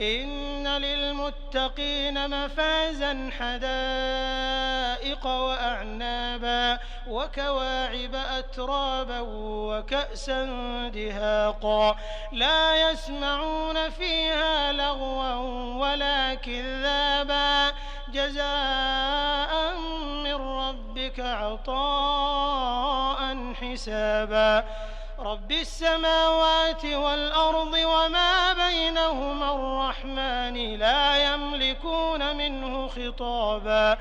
إن للمتقين مفازا حدائق وأعنابا وكواعب أترابا وكأسا دهاقا لا يسمعون فيها لغوا ولا كذابا جزاء من ربك عطاء حسابا رب السماوات والأرض وما بينهما الرحمن لا يملكون منه خطابا